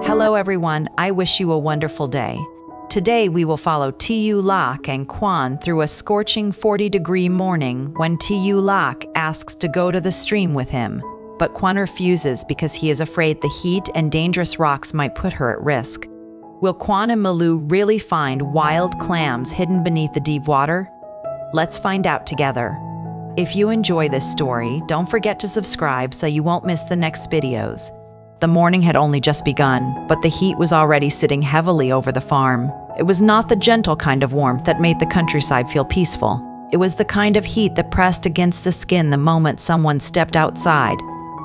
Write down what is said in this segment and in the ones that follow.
Hello everyone, I wish you a wonderful day. Today we will follow Tieu Lac and Quan through a scorching 40-degree morning when Tieu Lac asks to go to the stream with him. But Quan refuses because he is afraid the heat and dangerous rocks might put her at risk. Will Quan and Malou really find wild clams hidden beneath the deep water? Let's find out together. If you enjoy this story, don't forget to subscribe so you won't miss the next videos. The morning had only just begun, but the heat was already sitting heavily over the farm. It was not the gentle kind of warmth that made the countryside feel peaceful. It was the kind of heat that pressed against the skin the moment someone stepped outside.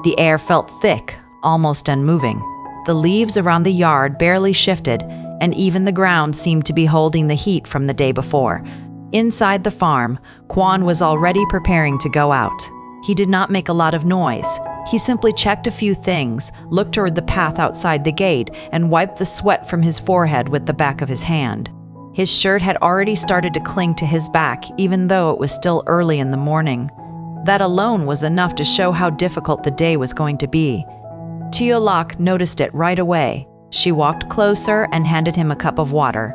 The air felt thick, almost unmoving. The leaves around the yard barely shifted, and even the ground seemed to be holding the heat from the day before. Inside the farm, Quan was already preparing to go out. He did not make a lot of noise. He simply checked a few things, looked toward the path outside the gate, and wiped the sweat from his forehead with the back of his hand. His shirt had already started to cling to his back, even though it was still early in the morning. That alone was enough to show how difficult the day was going to be. Tieu Lac noticed it right away. She walked closer and handed him a cup of water.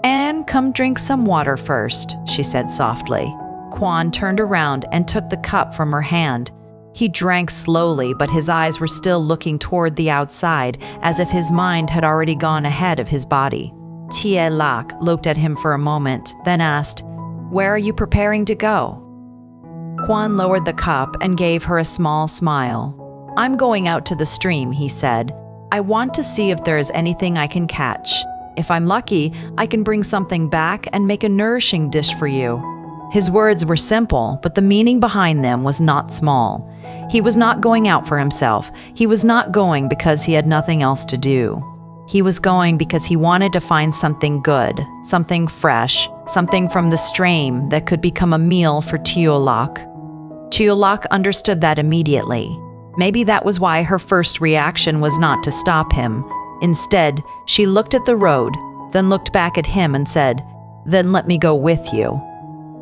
"And come drink some water first," she said softly. Quan turned around and took the cup from her hand. He drank slowly, but his eyes were still looking toward the outside, as if his mind had already gone ahead of his body. Tieu Lac looked at him for a moment, then asked, "Where are you preparing to go?" Quan lowered the cup and gave her a small smile. "I'm going out to the stream," he said. "I want to see if there is anything I can catch. If I'm lucky, I can bring something back and make a nourishing dish for you." His words were simple, but the meaning behind them was not small. He was not going out for himself. He was not going because he had nothing else to do. He was going because he wanted to find something good, something fresh, something from the stream that could become a meal for Tieu Lac. Tieu Lac understood that immediately. Maybe that was why her first reaction was not to stop him. Instead, she looked at the road, then looked back at him and said, "Then let me go with you."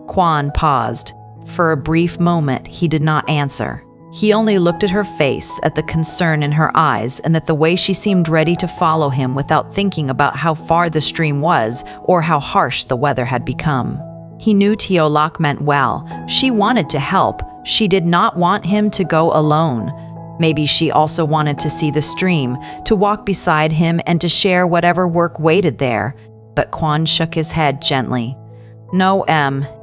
Quan paused. For a brief moment, he did not answer. He only looked at her face, at the concern in her eyes, and at the way she seemed ready to follow him without thinking about how far the stream was or how harsh the weather had become. He knew Tieu Lac meant well. She wanted to help. She did not want him to go alone. Maybe she also wanted to see the stream, to walk beside him and to share whatever work waited there. But Quan shook his head gently. "No,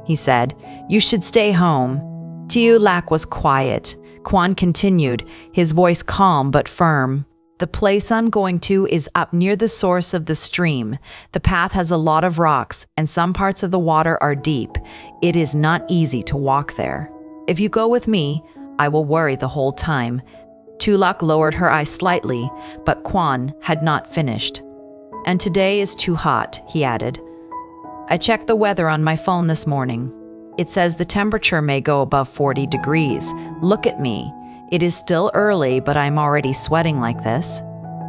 he said. "You should stay home." Tieu Lac was quiet. Quan continued, his voice calm but firm. "The place I'm going to is up near the source of the stream. The path has a lot of rocks, and some parts of the water are deep. It is not easy to walk there. If you go with me, I will worry the whole time." Tieu Lac lowered her eyes slightly, but Quan had not finished. "And today is too hot," he added. "I checked the weather on my phone this morning. It says the temperature may go above 40 degrees. Look at me. It is still early, but I'm already sweating like this."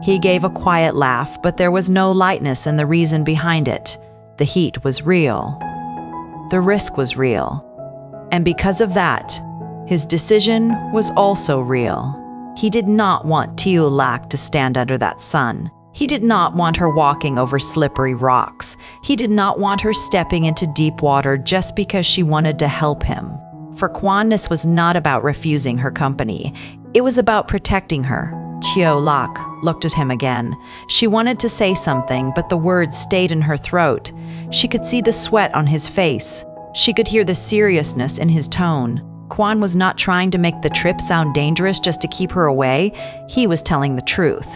He gave a quiet laugh, but there was no lightness in the reason behind it. The heat was real. The risk was real. And because of that, his decision was also real. He did not want Tieu Lac to stand under that sun. He did not want her walking over slippery rocks. He did not want her stepping into deep water just because she wanted to help him. For Quan, this was not about refusing her company. It was about protecting her. Tieu Lac looked at him again. She wanted to say something, but the words stayed in her throat. She could see the sweat on his face. She could hear the seriousness in his tone. Quan was not trying to make the trip sound dangerous just to keep her away. He was telling the truth.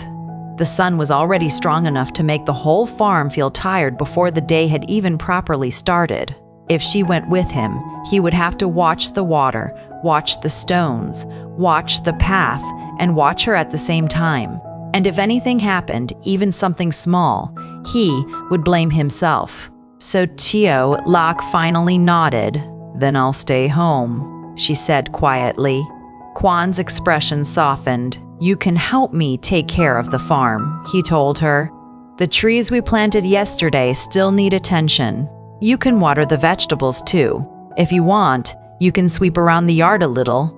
The sun was already strong enough to make the whole farm feel tired before the day had even properly started. If she went with him, he would have to watch the water, watch the stones, watch the path, and watch her at the same time. And if anything happened, even something small, he would blame himself. So Tieu Lac finally nodded. "Then I'll stay home," she said quietly. Quan's expression softened. "You can help me take care of the farm," he told her. "The trees we planted yesterday still need attention. You can water the vegetables too. If you want, you can sweep around the yard a little."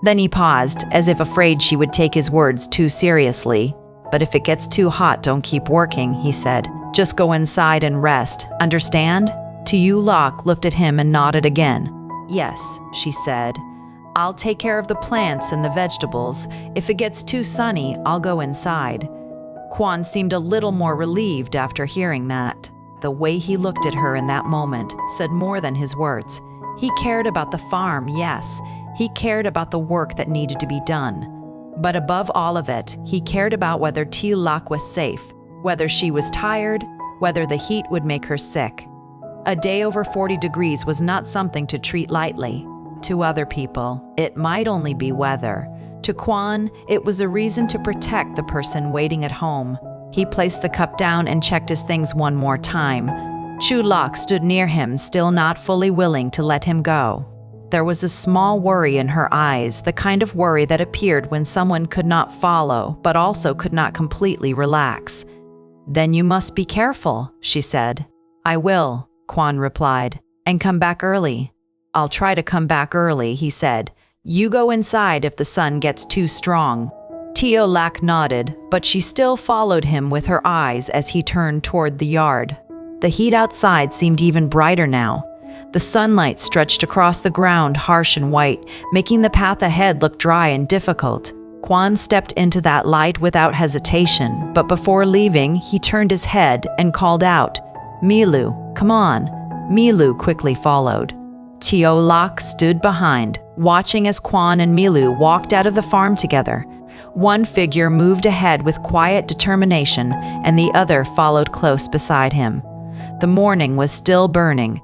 Then he paused, as if afraid she would take his words too seriously. But if it gets too hot, don't keep working, he said. Just go inside and rest, understand? Tieu Lac looked at him and nodded again. Yes, she said. I'll take care of the plants and the vegetables. If it gets too sunny, I'll go inside. Quan seemed a little more relieved after hearing that. The way he looked at her in that moment said more than his words. He cared about the farm, yes. He cared about the work that needed to be done. But above all of it, he cared about whether Tieu Lac was safe, whether she was tired, whether the heat would make her sick. A day over 40 degrees was not something to treat lightly. To other people, it might only be weather. To Quan, it was a reason to protect the person waiting at home. He placed the cup down and checked his things one more time. Tieu Lac stood near him, still not fully willing to let him go. There was a small worry in her eyes, the kind of worry that appeared when someone could not follow, but also could not completely relax. Then you must be careful, she said. I will, Quan replied, and come back early. I'll try to come back early, he said. You go inside if the sun gets too strong. Tieu Lac nodded, but she still followed him with her eyes as he turned toward the yard. The heat outside seemed even brighter now. The sunlight stretched across the ground, harsh and white, making the path ahead look dry and difficult. Quan stepped into that light without hesitation, but before leaving, he turned his head and called out, Milu, come on. Milu quickly followed. Tieu Lac stood behind, watching as Quan and Milu walked out of the farm together. One figure moved ahead with quiet determination, and the other followed close beside him. The morning was still burning.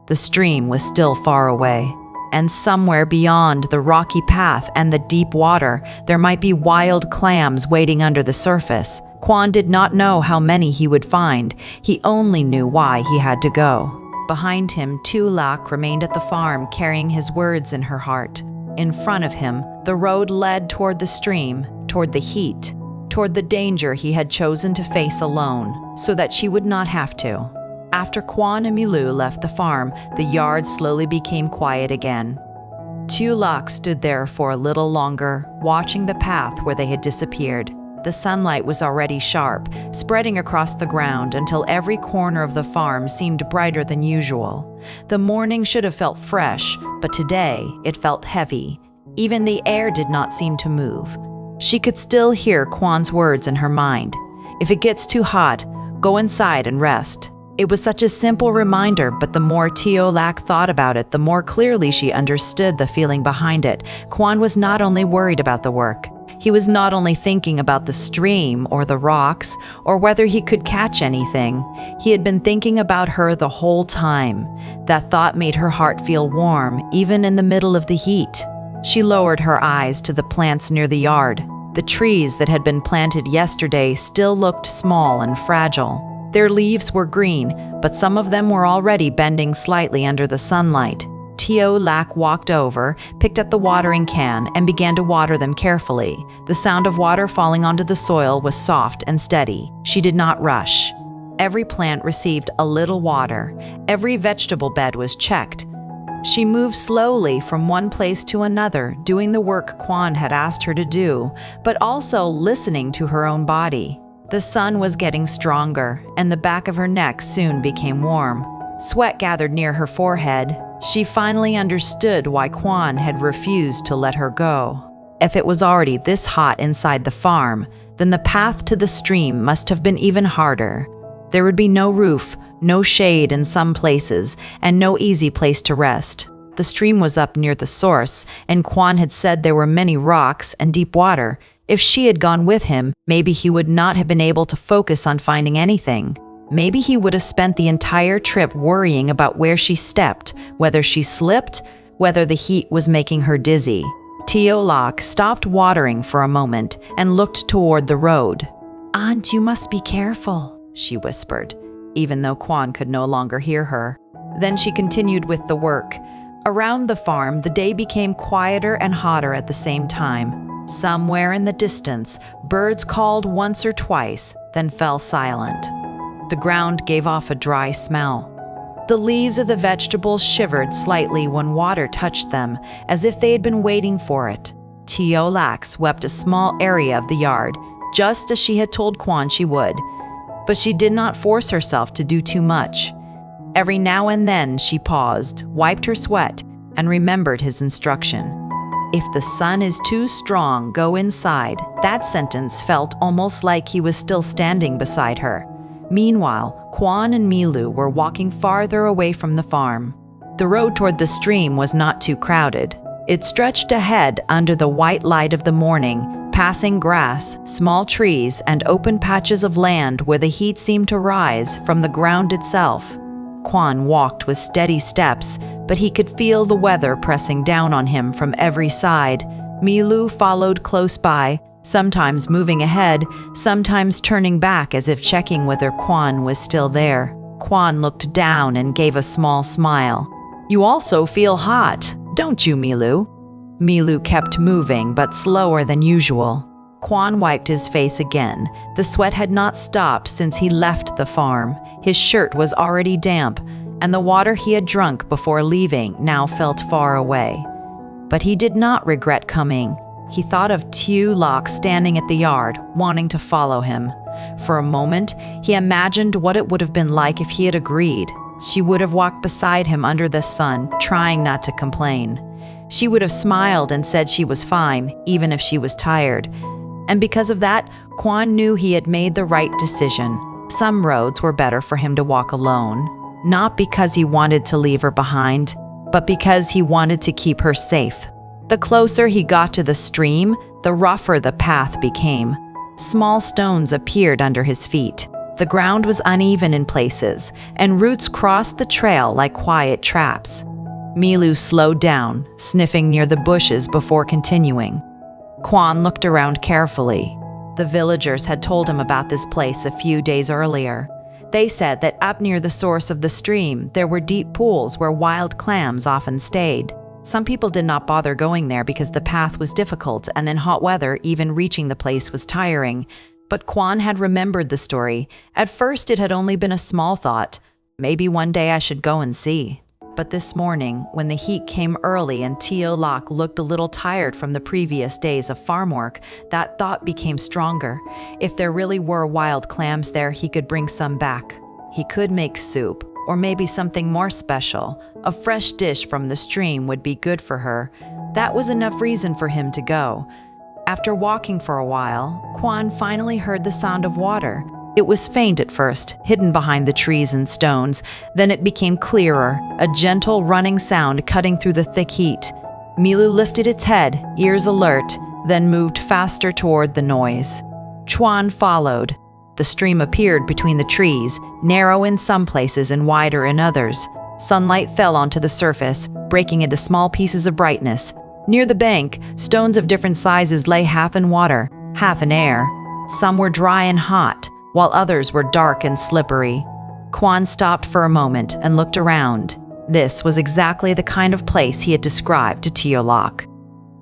The stream was still far away, and somewhere beyond the rocky path and the deep water, there might be wild clams waiting under the surface. Quan did not know how many he would find. He only knew why he had to go. Behind him, Tieu Lac remained at the farm, carrying his words in her heart. In front of him, the road led toward the stream, toward the heat, toward the danger he had chosen to face alone, so that she would not have to. After Quan and Milu left the farm, the yard slowly became quiet again. Tieu Lac stood there for a little longer, watching the path where they had disappeared. The sunlight was already sharp, spreading across the ground until every corner of the farm seemed brighter than usual. The morning should have felt fresh, but today it felt heavy. Even the air did not seem to move. She could still hear Quan's words in her mind. If it gets too hot, go inside and rest. It was such a simple reminder, but the more Tieu Lac thought about it, the more clearly she understood the feeling behind it. Quan was not only worried about the work. He was not only thinking about the stream or the rocks or whether he could catch anything. He had been thinking about her the whole time. That thought made her heart feel warm, even in the middle of the heat. She lowered her eyes to the plants near the yard. The trees that had been planted yesterday still looked small and fragile. Their leaves were green, but some of them were already bending slightly under the sunlight. Tieu Lac walked over, picked up the watering can, and began to water them carefully. The sound of water falling onto the soil was soft and steady. She did not rush. Every plant received a little water. Every vegetable bed was checked. She moved slowly from one place to another, doing the work Quan had asked her to do, but also listening to her own body. The sun was getting stronger, and the back of her neck soon became warm. Sweat gathered near her forehead. She finally understood why Quan had refused to let her go. If it was already this hot inside the farm, then the path to the stream must have been even harder. There would be no roof, no shade in some places, and no easy place to rest. The stream was up near the source, and Quan had said there were many rocks and deep water. If she had gone with him, maybe he would not have been able to focus on finding anything. Maybe he would have spent the entire trip worrying about where she stepped, whether she slipped, whether the heat was making her dizzy. Tieu Lac stopped watering for a moment and looked toward the road. "Aunt, you must be careful," she whispered, even though Quan could no longer hear her. Then she continued with the work. Around the farm, the day became quieter and hotter at the same time. Somewhere in the distance, birds called once or twice, then fell silent. The ground gave off a dry smell. The leaves of the vegetables shivered slightly when water touched them, as if they had been waiting for it. Tieu Lac swept a small area of the yard, just as she had told Quan she would. But she did not force herself to do too much. Every now and then she paused, wiped her sweat, and remembered his instruction. If the sun is too strong, go inside. That sentence felt almost like he was still standing beside her. Meanwhile, Quan and Milu were walking farther away from the farm. The road toward the stream was not too crowded. It stretched ahead under the white light of the morning, passing grass, small trees, and open patches of land where the heat seemed to rise from the ground itself. Quan walked with steady steps, but he could feel the weather pressing down on him from every side. Milu followed close by, sometimes moving ahead, sometimes turning back as if checking whether Quan was still there. Quan looked down and gave a small smile. "You also feel hot, don't you, Milu?" Milu kept moving, but slower than usual. Quan wiped his face again. The sweat had not stopped since he left the farm. His shirt was already damp, and the water he had drunk before leaving now felt far away. But he did not regret coming. He thought of Tieu Lac standing at the yard, wanting to follow him. For a moment, he imagined what it would have been like if he had agreed. She would have walked beside him under the sun, trying not to complain. She would have smiled and said she was fine, even if she was tired. And because of that, Quan knew he had made the right decision. Some roads were better for him to walk alone, not because he wanted to leave her behind, but because he wanted to keep her safe. The closer he got to the stream, the rougher the path became. Small stones appeared under his feet. The ground was uneven in places, and roots crossed the trail like quiet traps. Milu slowed down, sniffing near the bushes before continuing. Quan looked around carefully. The villagers had told him about this place a few days earlier. They said that up near the source of the stream, there were deep pools where wild clams often stayed. Some people did not bother going there because the path was difficult, and in hot weather, even reaching the place was tiring. But Quan had remembered the story. At first, it had only been a small thought. Maybe one day I should go and see. But this morning, when the heat came early and Tieu Lac looked a little tired from the previous days of farm work, that thought became stronger. If there really were wild clams there, he could bring some back. He could make soup, or maybe something more special. A fresh dish from the stream would be good for her. That was enough reason for him to go. After walking for a while, Quan finally heard the sound of water. It was faint at first, hidden behind the trees and stones. Then it became clearer, a gentle running sound cutting through the thick heat. Milu lifted its head, ears alert, then moved faster toward the noise. Quan followed. The stream appeared between the trees, narrow in some places and wider in others. Sunlight fell onto the surface, breaking into small pieces of brightness. Near the bank, stones of different sizes lay half in water, half in air. Some were dry and hot, while others were dark and slippery. Quan stopped for a moment and looked around. This was exactly the kind of place he had described to Tieu Lac.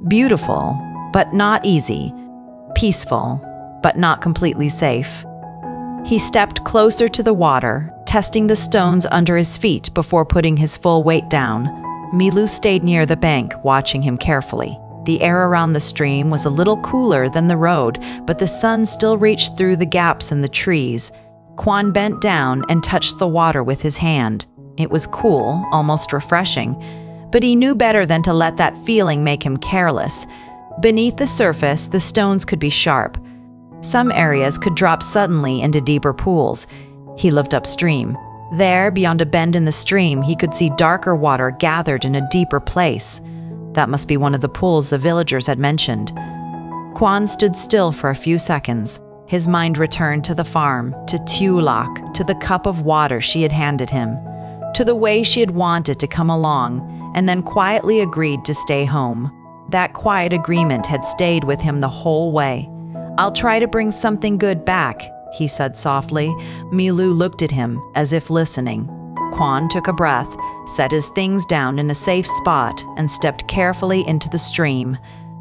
Beautiful, but not easy. Peaceful, but not completely safe. He stepped closer to the water, testing the stones under his feet before putting his full weight down. Milu stayed near the bank, watching him carefully. The air around the stream was a little cooler than the road, but the sun still reached through the gaps in the trees. Quan bent down and touched the water with his hand. It was cool, almost refreshing, but he knew better than to let that feeling make him careless. Beneath the surface, the stones could be sharp. Some areas could drop suddenly into deeper pools. He looked upstream. There, beyond a bend in the stream, he could see darker water gathered in a deeper place. That must be one of the pools the villagers had mentioned. Quan stood still for a few seconds. His mind returned to the farm, to Tieu Lac, to the cup of water she had handed him, to the way she had wanted to come along, and then quietly agreed to stay home. That quiet agreement had stayed with him the whole way. "I'll try to bring something good back," he said softly. Milu looked at him, as if listening. Quan took a breath, set his things down in a safe spot, and stepped carefully into the stream.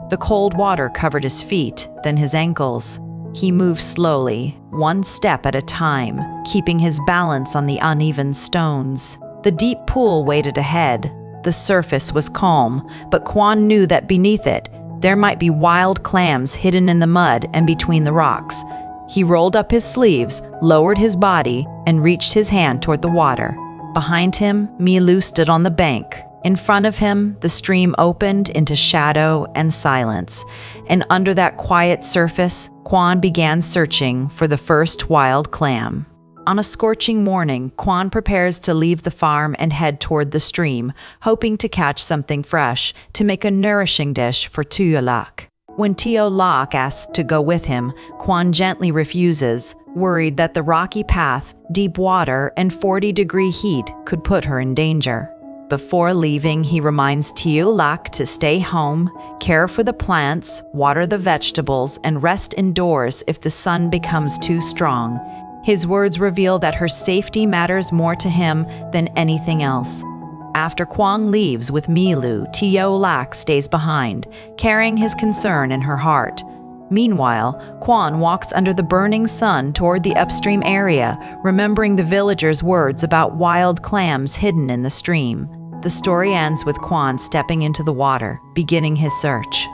The cold water covered his feet, then his ankles. He moved slowly, one step at a time, keeping his balance on the uneven stones. The deep pool waited ahead. The surface was calm, but Quan knew that beneath it, There might be wild clams hidden in the mud and between the rocks. He rolled up his sleeves, lowered his body, and reached his hand toward the water. Behind him, Milu stood on the bank. In front of him, the stream opened into shadow and silence, and under that quiet surface, Quan began searching for the first wild clam. On a scorching morning, Quan prepares to leave the farm and head toward the stream, hoping to catch something fresh to make a nourishing dish for Tieu Lac. When Tieu Lac asks to go with him, Quan gently refuses, worried that the rocky path, deep water, and 40-degree heat could put her in danger. Before leaving, he reminds Tieu Lac to stay home, care for the plants, water the vegetables, and rest indoors if the sun becomes too strong. His words reveal that her safety matters more to him than anything else. After Quan leaves with Milu, Tieu Lac stays behind, carrying his concern in her heart. Meanwhile, Quan walks under the burning sun toward the upstream area, remembering the villagers' words about wild clams hidden in the stream. The story ends with Quan stepping into the water, beginning his search.